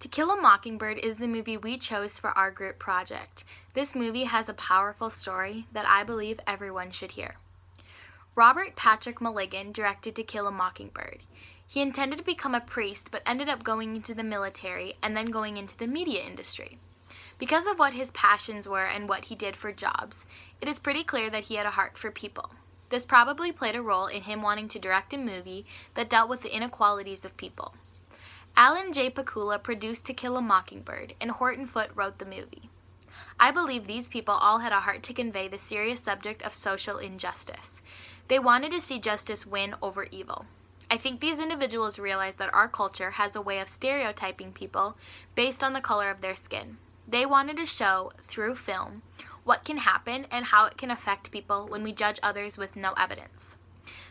To Kill a Mockingbird is the movie we chose for our group project. This movie has a powerful story that I believe everyone should hear. Robert Patrick Mulligan directed To Kill a Mockingbird. He intended to become a priest but ended up going into the military and then going into the media industry. Because of what his passions were and what he did for jobs, it is pretty clear that he had a heart for people. This probably played a role in him wanting to direct a movie that dealt with the inequalities of people. Alan J. Pakula produced To Kill a Mockingbird, and Horton Foote wrote the movie. I believe these people all had a heart to convey the serious subject of social injustice. They wanted to see justice win over evil. I think these individuals realized that our culture has a way of stereotyping people based on the color of their skin. They wanted to show, through film, what can happen and how it can affect people when we judge others with no evidence.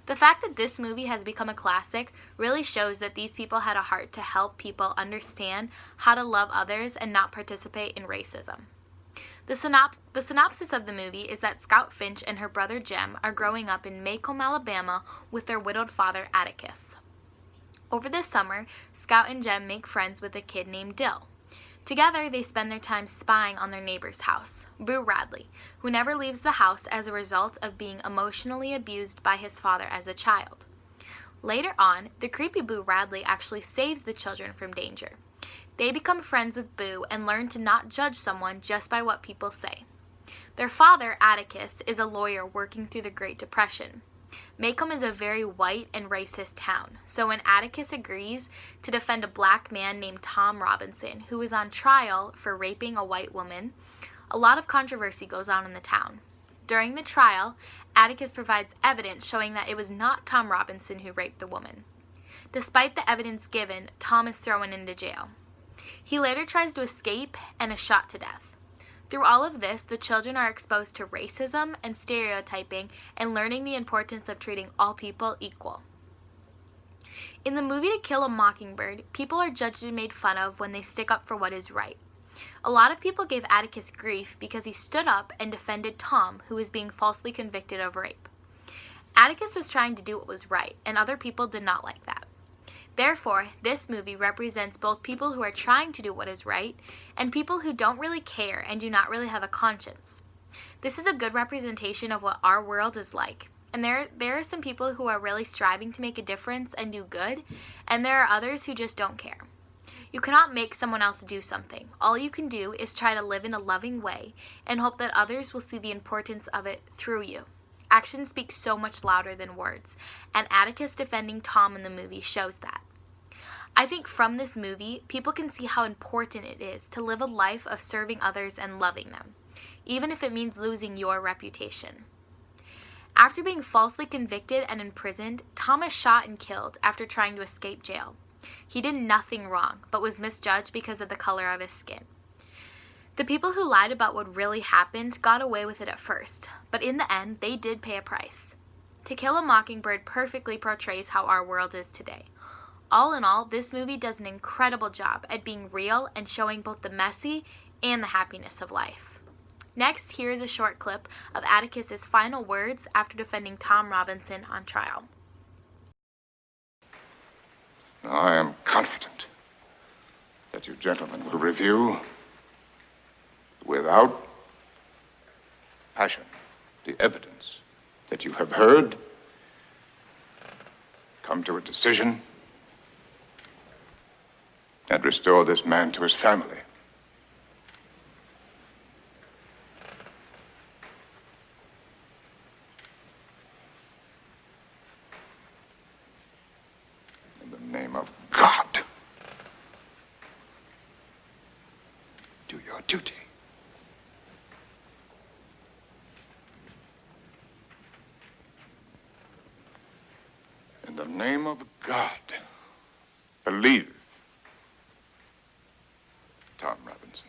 The fact that this movie has become a classic really shows that these people had a heart to help people understand how to love others and not participate in racism. The synopsis of the movie is that Scout Finch and her brother Jem are growing up in Maycomb, Alabama with their widowed father Atticus. Over this summer, Scout and Jem make friends with a kid named Dill. Together, they spend their time spying on their neighbor's house, Boo Radley, who never leaves the house as a result of being emotionally abused by his father as a child. Later on, the creepy Boo Radley actually saves the children from danger. They become friends with Boo and learn to not judge someone just by what people say. Their father, Atticus, is a lawyer working through the Great Depression. Maycomb is a very white and racist town, so when Atticus agrees to defend a black man named Tom Robinson, who is on trial for raping a white woman, a lot of controversy goes on in the town. During the trial, Atticus provides evidence showing that it was not Tom Robinson who raped the woman. Despite the evidence given, Tom is thrown into jail. He later tries to escape and is shot to death. Through all of this, the children are exposed to racism and stereotyping and learning the importance of treating all people equal. In the movie To Kill a Mockingbird, people are judged and made fun of when they stick up for what is right. A lot of people gave Atticus grief because he stood up and defended Tom, who was being falsely convicted of rape. Atticus was trying to do what was right, and other people did not like that. Therefore, this movie represents both people who are trying to do what is right and people who don't really care and do not really have a conscience. This is a good representation of what our world is like. And there are some people who are really striving to make a difference and do good, and there are others who just don't care. You cannot make someone else do something. All you can do is try to live in a loving way and hope that others will see the importance of it through you. Actions speak so much louder than words, and Atticus defending Tom in the movie shows that. I think from this movie, people can see how important it is to live a life of serving others and loving them, even if it means losing your reputation. After being falsely convicted and imprisoned, Tom is shot and killed after trying to escape jail. He did nothing wrong, but was misjudged because of the color of his skin. The people who lied about what really happened got away with it at first, but in the end, they did pay a price. To Kill a Mockingbird perfectly portrays how our world is today. All in all, this movie does an incredible job at being real and showing both the messy and the happiness of life. Next, here is a short clip of Atticus's final words after defending Tom Robinson on trial. I am confident that you gentlemen will review without passion the evidence that you have heard, come to a decision, and restore this man to his family. In the name of God, do your duty. In the name of God, believe Tom Robinson.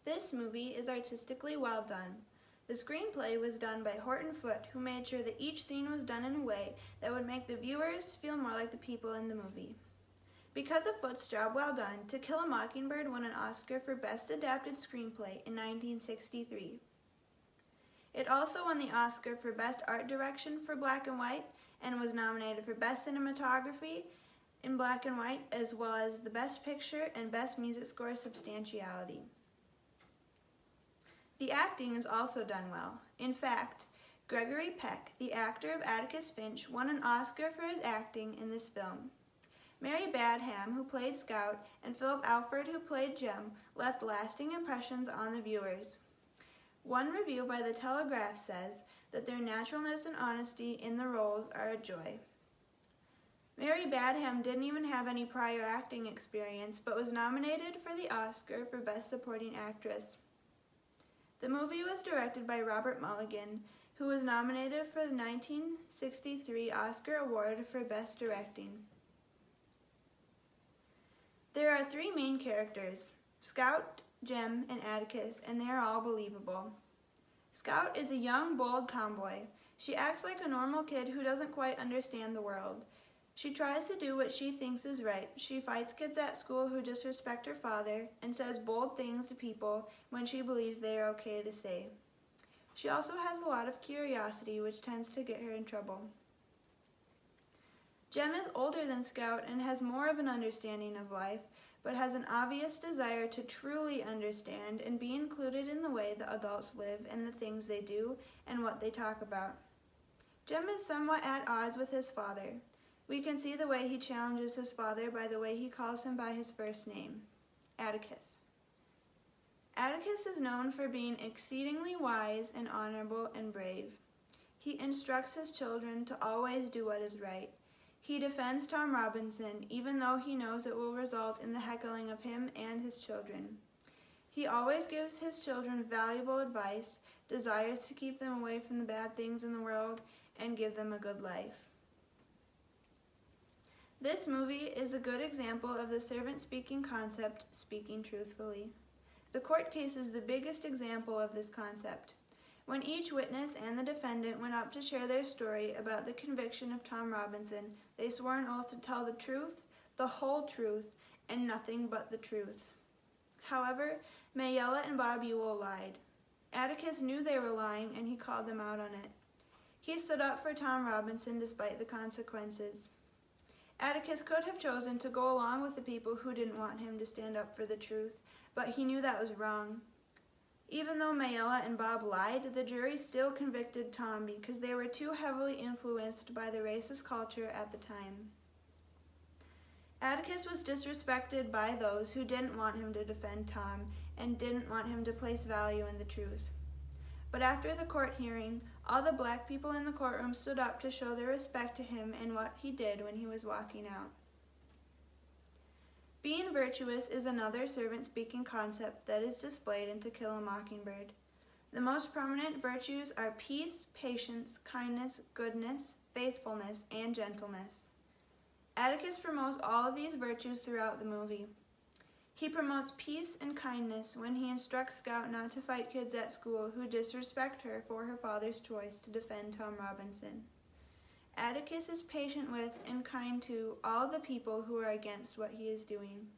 This movie is artistically well done. The screenplay was done by Horton Foote, who made sure that each scene was done in a way that would make the viewers feel more like the people in the movie. Because of Foote's job well done, To Kill a Mockingbird won an Oscar for Best Adapted Screenplay in 1963. It also won the Oscar for Best Art Direction for Black and White and was nominated for Best Cinematography in Black and White, as well as the Best Picture and Best Music Score Substantiality. The acting is also done well. In fact, Gregory Peck, the actor of Atticus Finch, won an Oscar for his acting in this film. Mary Badham, who played Scout, and Philip Alford, who played Jem, left lasting impressions on the viewers. One review by The Telegraph says that their naturalness and honesty in the roles are a joy. Mary Badham didn't even have any prior acting experience, but was nominated for the Oscar for Best Supporting Actress. The movie was directed by Robert Mulligan, who was nominated for the 1963 Oscar Award for Best Directing. There are three main characters, Scout, Jem, and Atticus, and they are all believable. Scout is a young, bold tomboy. She acts like a normal kid who doesn't quite understand the world. She tries to do what she thinks is right. She fights kids at school who disrespect her father and says bold things to people when she believes they are okay to say. She also has a lot of curiosity, which tends to get her in trouble. Jem is older than Scout and has more of an understanding of life, but has an obvious desire to truly understand and be included in the way the adults live and the things they do and what they talk about. Jem is somewhat at odds with his father. We can see the way he challenges his father by the way he calls him by his first name, Atticus. Atticus is known for being exceedingly wise and honorable and brave. He instructs his children to always do what is right. He defends Tom Robinson, even though he knows it will result in the heckling of him and his children. He always gives his children valuable advice, desires to keep them away from the bad things in the world, and give them a good life. This movie is a good example of the servant-speaking concept, speaking truthfully. The court case is the biggest example of this concept. When each witness and the defendant went up to share their story about the conviction of Tom Robinson, they swore an oath to tell the truth, the whole truth, and nothing but the truth. However, Mayella and Bob Ewell lied. Atticus knew they were lying, and he called them out on it. He stood up for Tom Robinson despite the consequences. Atticus could have chosen to go along with the people who didn't want him to stand up for the truth, but he knew that was wrong. Even though Mayella and Bob lied, the jury still convicted Tom because they were too heavily influenced by the racist culture at the time. Atticus was disrespected by those who didn't want him to defend Tom and didn't want him to place value in the truth. But after the court hearing, all the black people in the courtroom stood up to show their respect to him and what he did when he was walking out. Being virtuous is another servant-speaking concept that is displayed in To Kill a Mockingbird. The most prominent virtues are peace, patience, kindness, goodness, faithfulness, and gentleness. Atticus promotes all of these virtues throughout the movie. He promotes peace and kindness when he instructs Scout not to fight kids at school who disrespect her for her father's choice to defend Tom Robinson. Atticus is patient with and kind to all the people who are against what he is doing.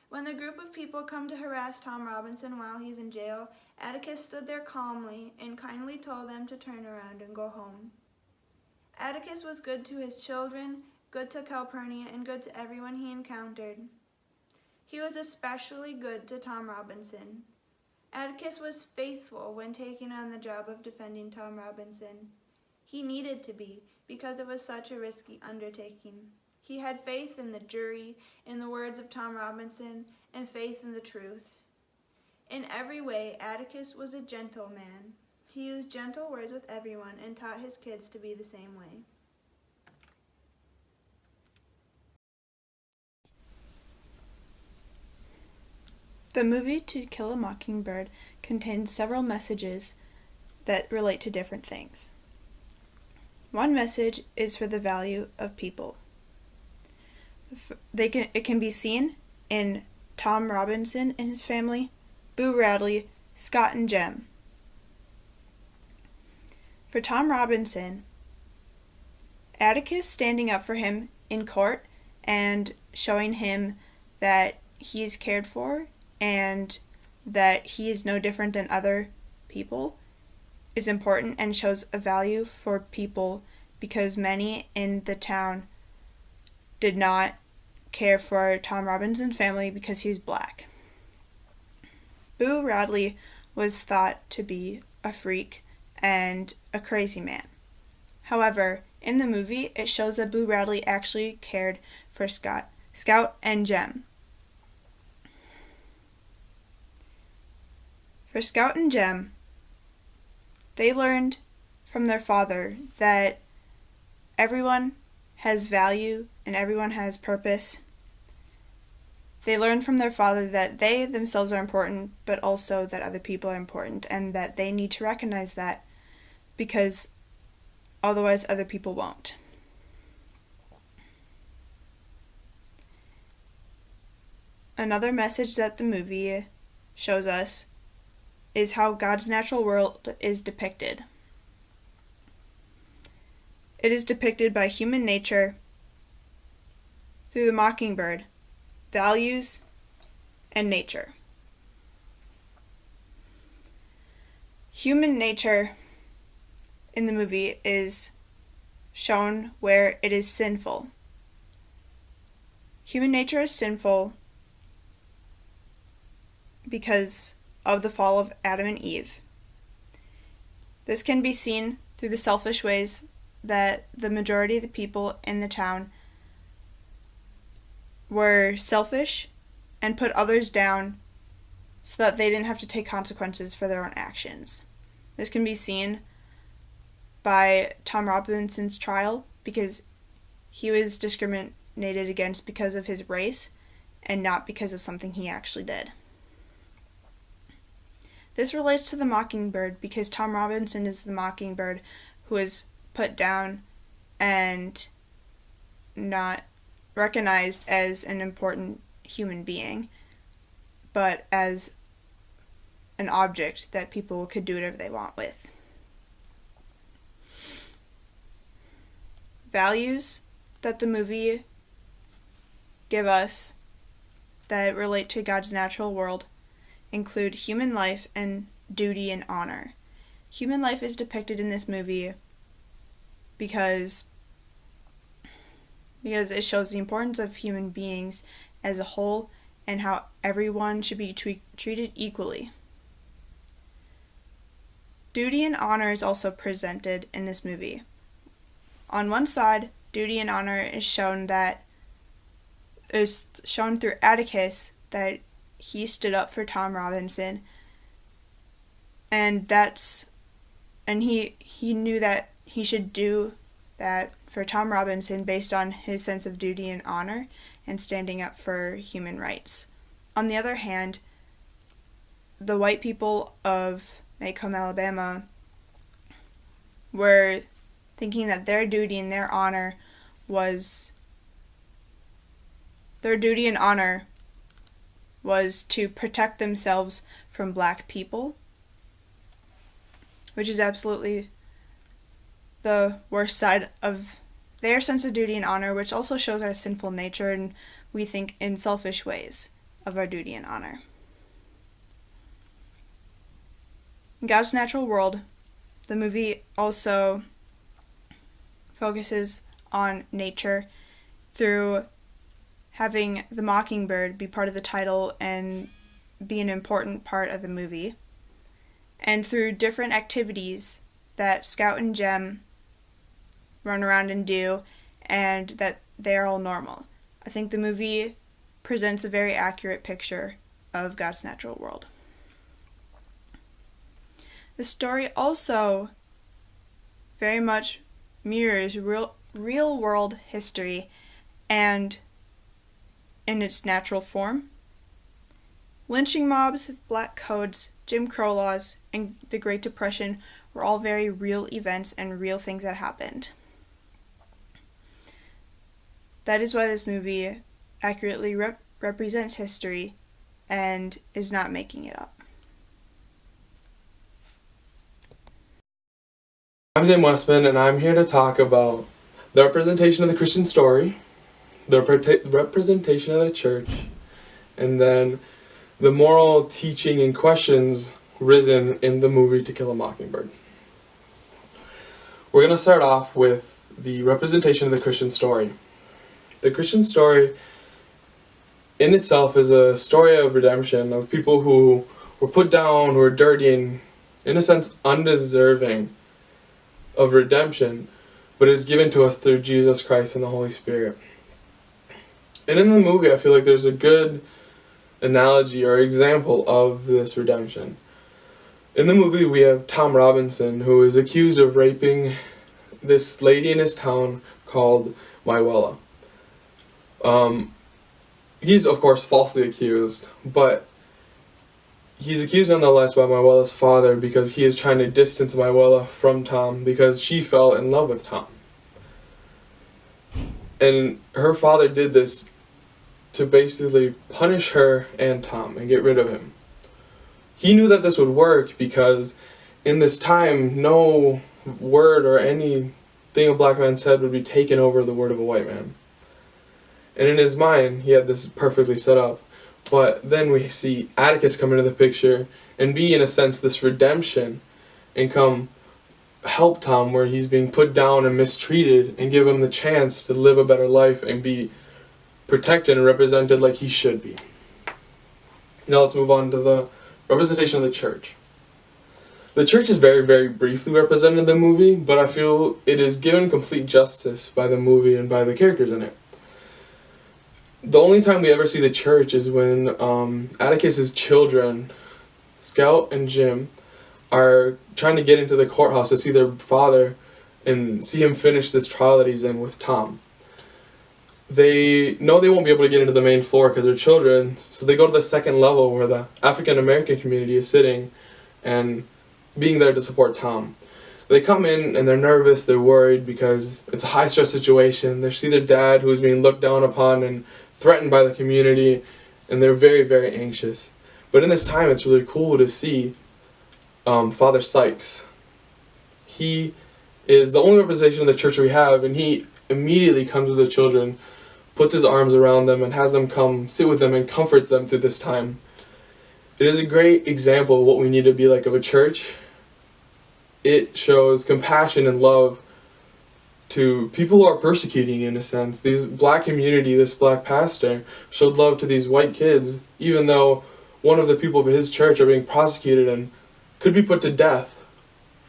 When the group of people come to harass Tom Robinson while he's in jail, Atticus stood there calmly and kindly told them to turn around and go home. Atticus was good to his children, good to Calpurnia, and good to everyone he encountered. He was especially good to Tom Robinson. Atticus was faithful when taking on the job of defending Tom Robinson. He needed to be, because it was such a risky undertaking. He had faith in the jury, in the words of Tom Robinson, and faith in the truth. In every way, Atticus was a gentle man. He used gentle words with everyone and taught his kids to be the same way. The movie To Kill a Mockingbird contains several messages that relate to different things. One message is for the value of people. It can be seen in Tom Robinson and his family, Boo Radley, Scott and Jem. For Tom Robinson, Atticus standing up for him in court and showing him that he is cared for and that he is no different than other people is important and shows a value for people, because many in the town did not care for Tom Robinson's family because he was black. Boo Radley was thought to be a freak and a crazy man. However, in the movie, it shows that Boo Radley actually cared for Scout and Jem. For Scout and Jem, they learned from their father that everyone has value and everyone has purpose. They learned from their father that they themselves are important, but also that other people are important, and that they need to recognize that, because otherwise other people won't. Another message that the movie shows us is how God's natural world is depicted. It is depicted by human nature through the mockingbird, values, and nature. Human nature in the movie is shown where it is sinful. Human nature is sinful because of the fall of Adam and Eve. This can be seen through the selfish ways that the majority of the people in the town were selfish and put others down so that they didn't have to take consequences for their own actions. This can be seen by Tom Robinson's trial, because he was discriminated against because of his race and not because of something he actually did. This relates to the mockingbird because Tom Robinson is the mockingbird who is put down and not recognized as an important human being, but as an object that people could do whatever they want with. Values that the movie give us that relate to God's natural world include human life and duty and honor. Human life is depicted in this movie because it shows the importance of human beings as a whole and how everyone should be treated equally. Duty and honor is also presented in this movie. On one side, duty and honor is shown through Atticus, that he stood up for Tom Robinson, and he knew that he should do that for Tom Robinson based on his sense of duty and honor and standing up for human rights. On the other hand, the white people of Macomb, Alabama were thinking that their duty and honor was to protect themselves from black people, which is absolutely the worst side of their sense of duty and honor, which also shows our sinful nature and we think in selfish ways of our duty and honor. In God's natural world, the movie also focuses on nature through having the mockingbird be part of the title and be an important part of the movie, and through different activities that Scout and Jem run around and do, and that they're all normal. I think the movie presents a very accurate picture of God's natural world. The story also very much mirrors real world history and in its natural form. Lynching mobs, black codes, Jim Crow laws, and the Great Depression were all very real events and real things that happened. That is why this movie accurately represents history and is not making it up. I'm Zane Westman, and I'm here to talk about the representation of the Christian story, the representation of the church, and then the moral teaching and questions risen in the movie To Kill a Mockingbird. We're going to start off with the representation of the Christian story. The Christian story in itself is a story of redemption, of people who were put down, who were dirty, and in a sense undeserving of redemption, but is given to us through Jesus Christ and the Holy Spirit. And in the movie, I feel like there's a good analogy or example of this redemption. In the movie, we have Tom Robinson, who is accused of raping this lady in his town called Mywella. He's, of course, falsely accused, but he's accused nonetheless by Mywella's father because he is trying to distance Mywella from Tom because she fell in love with Tom. And her father did this to basically punish her and Tom and get rid of him. He knew that this would work because in this time, no word or anything a black man said would be taken over the word of a white man. And in his mind, he had this perfectly set up. But then we see Atticus come into the picture and be, in a sense, this redemption and come help Tom where he's being put down and mistreated and give him the chance to live a better life and be protected and represented like he should be. Now let's move on to the representation of the church. The church is very, very briefly represented in the movie, but I feel it is given complete justice by the movie and by the characters in it. The only time we ever see the church is when Atticus's children, Scout and Jim, are trying to get into the courthouse to see their father and see him finish this trial that he's in with Tom. They know they won't be able to get into the main floor because they're children, so they go to the second level where the African American community is sitting and being there to support Tom. They come in and they're nervous, they're worried because it's a high stress situation. They see their dad who is being looked down upon and threatened by the community, and they're very, very anxious. But in this time, it's really cool to see Father Sykes. He is the only representation of the church we have, and he immediately comes to the children, puts his arms around them, and has them come sit with them and comforts them through this time. It is a great example of what we need to be like of a church. It shows compassion and love to people who are persecuting, in a sense. These black community, this black pastor, showed love to these white kids, even though one of the people of his church are being prosecuted and could be put to death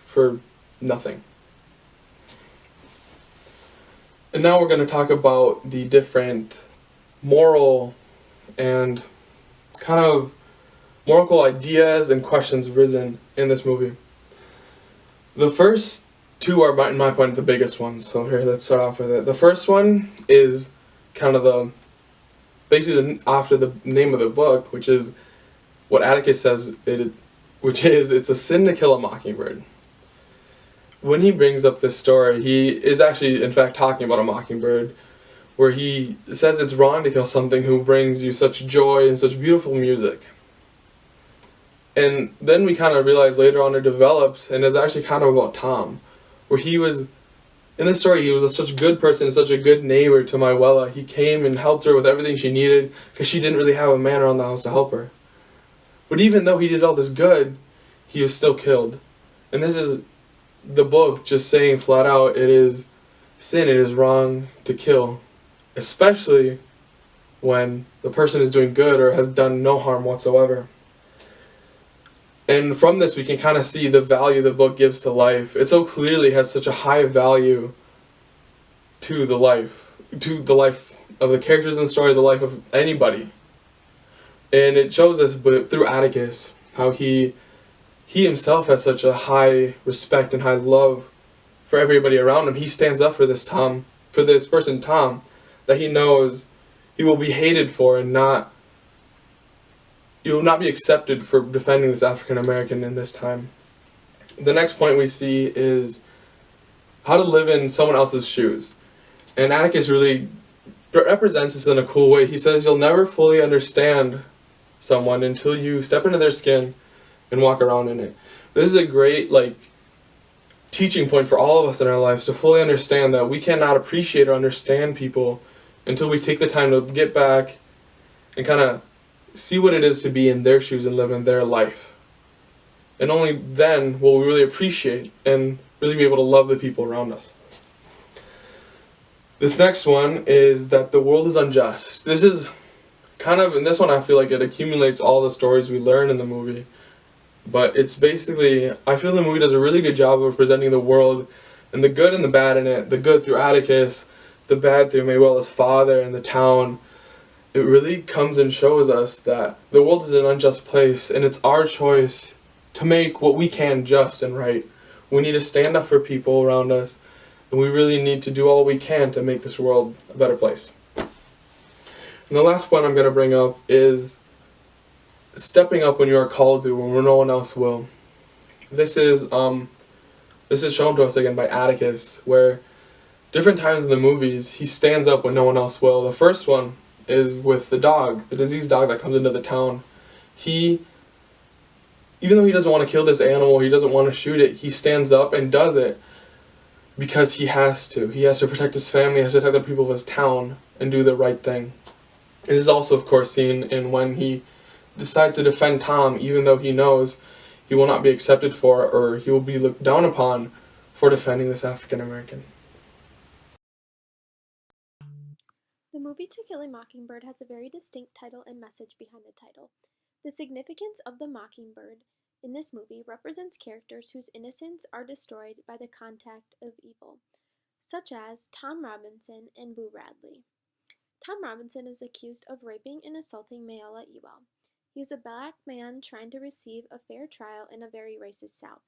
for nothing. And now we're going to talk about the different moral and kind of moral ideas and questions risen in this movie. The first two are, in my point, the biggest ones. So here, let's start off with it. The first one is kind of basically after the name of the book, which is what Atticus says, it's a sin to kill a mockingbird. When he brings up this story, he is actually, in fact, talking about a mockingbird, where he says it's wrong to kill something who brings you such joy and such beautiful music. And then we kind of realize later on it develops, and it's actually kind of about Tom, where he was, in this story, he was such a good person, such a good neighbor to Mywella. He came and helped her with everything she needed, because she didn't really have a man around the house to help her. But even though he did all this good, he was still killed. And this is the book just saying flat out, it is sin, it is wrong to kill, especially when the person is doing good or has done no harm whatsoever. And from this we can kind of see the value the book gives to life. It so clearly has such a high value to the life of the characters in the story, the life of anybody. And it shows us through Atticus how he himself has such a high respect and high love for everybody around him. He stands up for this person Tom, that he knows he will be hated for and you will not be accepted for defending this African American in this time. The next point we see is how to live in someone else's shoes. And Atticus really represents this in a cool way. He says you'll never fully understand someone until you step into their skin and walk around in it. This is a great teaching point for all of us in our lives to fully understand that we cannot appreciate or understand people until we take the time to get back and kind of see what it is to be in their shoes and live in their life. And only then will we really appreciate and really be able to love the people around us. This next one is that the world is unjust. This is kind of, in this one I feel like it accumulates all the stories we learn in the movie. But it's basically, I feel the movie does a really good job of presenting the world and the good and the bad in it. The good through Atticus, the bad through Maywella's father and the town. It really comes and shows us that the world is an unjust place, and it's our choice to make what we can just and right. We need to stand up for people around us, and we really need to do all we can to make this world a better place. And the last one I'm going to bring up is stepping up when you are called to, when no one else will. This is shown to us again by Atticus, where different times in the movies he stands up when no one else will. The first one is with the dog, the diseased dog that comes into the town. Even though he doesn't want to kill this animal, he doesn't want to shoot it, he stands up and does it because he has to. He has to protect his family, he has to protect the people of his town and do the right thing. This is also, of course, seen in when he decides to defend Tom, even though he knows he will not be accepted for it, or he will be looked down upon for defending this African American. The movie To Kill a Mockingbird has a very distinct title and message behind the title. The significance of the mockingbird in this movie represents characters whose innocence are destroyed by the contact of evil, such as Tom Robinson and Boo Radley. Tom Robinson is accused of raping and assaulting Mayella Ewell. He is a black man trying to receive a fair trial in a very racist South.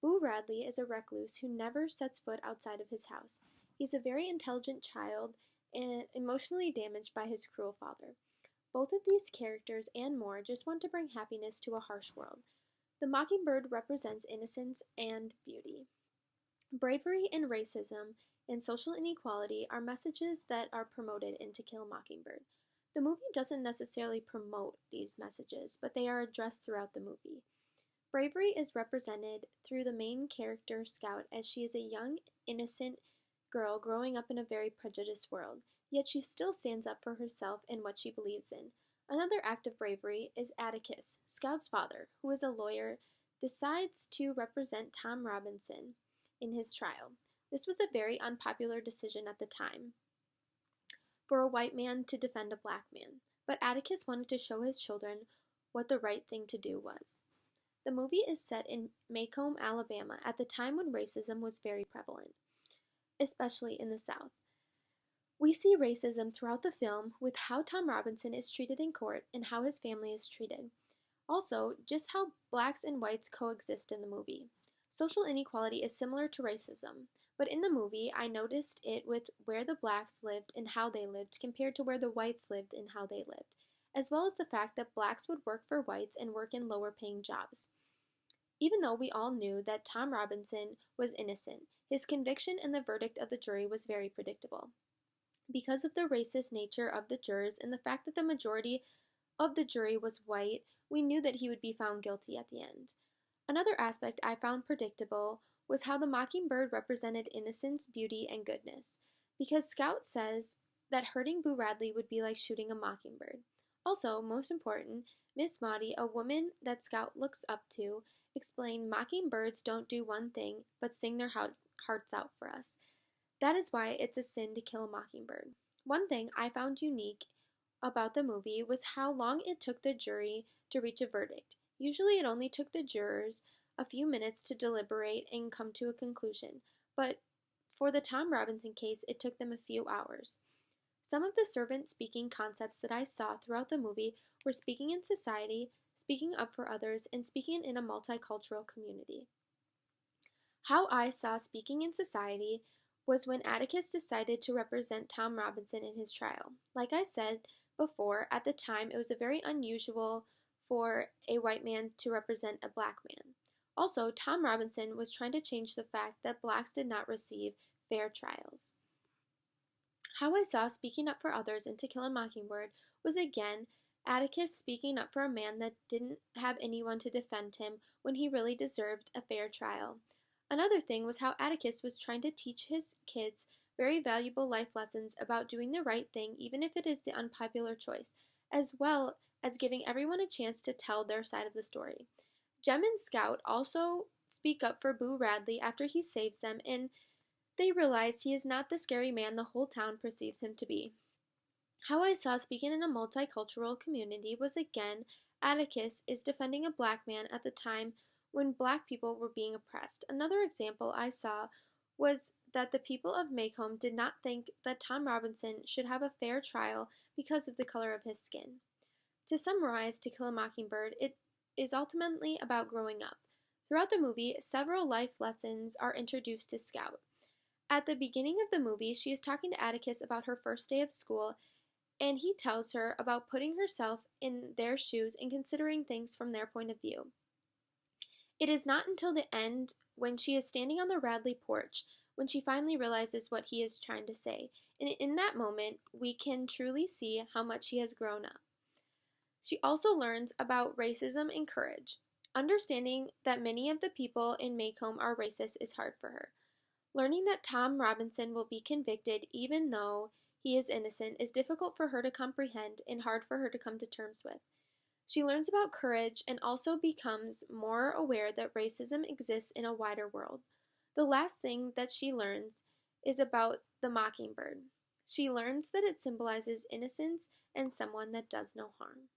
Boo Radley is a recluse who never sets foot outside of his house. He's a very intelligent child and emotionally damaged by his cruel father. Both of these characters and more just want to bring happiness to a harsh world. The mockingbird represents innocence and beauty. Bravery and racism and social inequality are messages that are promoted in To Kill a Mockingbird. The movie doesn't necessarily promote these messages, but they are addressed throughout the movie. Bravery is represented through the main character, Scout, as she is a young, innocent girl growing up in a very prejudiced world, yet she still stands up for herself and what she believes in. Another act of bravery is Atticus, Scout's father, who is a lawyer, decides to represent Tom Robinson in his trial. This was a very unpopular decision at the time for a white man to defend a black man, but Atticus wanted to show his children what the right thing to do was. The movie is set in Macomb, Alabama, at the time when racism was very prevalent, especially in the South. We see racism throughout the film with how Tom Robinson is treated in court and how his family is treated. Also, just how blacks and whites coexist in the movie. Social inequality is similar to racism, but in the movie I noticed it with where the blacks lived and how they lived compared to where the whites lived and how they lived, as well as the fact that blacks would work for whites and work in lower paying jobs. Even though we all knew that Tom Robinson was innocent, his conviction and the verdict of the jury was very predictable. Because of the racist nature of the jurors and the fact that the majority of the jury was white, we knew that he would be found guilty at the end. Another aspect I found predictable was how the mockingbird represented innocence, beauty, and goodness, because Scout says that hurting Boo Radley would be like shooting a mockingbird. Also, most important, Miss Maudie, a woman that Scout looks up to, explained mockingbirds don't do one thing but sing their hearts out for us. That is why it's a sin to kill a mockingbird. One thing I found unique about the movie was how long it took the jury to reach a verdict. Usually it only took the jurors a few minutes to deliberate and come to a conclusion, but for the Tom Robinson case, it took them a few hours. Some of the servant speaking concepts that I saw throughout the movie were speaking in society, speaking up for others, and speaking in a multicultural community. How I saw speaking in society was when Atticus decided to represent Tom Robinson in his trial. Like I said before, at the time it was very unusual for a white man to represent a black man. Also, Tom Robinson was trying to change the fact that blacks did not receive fair trials. How I saw speaking up for others in To Kill a Mockingbird was again Atticus speaking up for a man that didn't have anyone to defend him when he really deserved a fair trial. Another thing was how Atticus was trying to teach his kids very valuable life lessons about doing the right thing even if it is the unpopular choice, as well as giving everyone a chance to tell their side of the story. Jem and Scout also speak up for Boo Radley after he saves them, and they realize he is not the scary man the whole town perceives him to be. How I saw speaking in a multicultural community was again Atticus is defending a black man at the time when black people were being oppressed. Another example I saw was that the people of Macomb did not think that Tom Robinson should have a fair trial because of the color of his skin. To summarize To Kill a Mockingbird, it is ultimately about growing up. Throughout the movie, several life lessons are introduced to Scout. At the beginning of the movie, she is talking to Atticus about her first day of school, and he tells her about putting herself in their shoes and considering things from their point of view. It is not until the end, when she is standing on the Radley porch, when she finally realizes what he is trying to say, and in that moment, we can truly see how much she has grown up. She also learns about racism and courage. Understanding that many of the people in Macomb are racist is hard for her. Learning that Tom Robinson will be convicted even though he is innocent is difficult for her to comprehend and hard for her to come to terms with. She learns about courage and also becomes more aware that racism exists in a wider world. The last thing that she learns is about the mockingbird. She learns that it symbolizes innocence and someone that does no harm.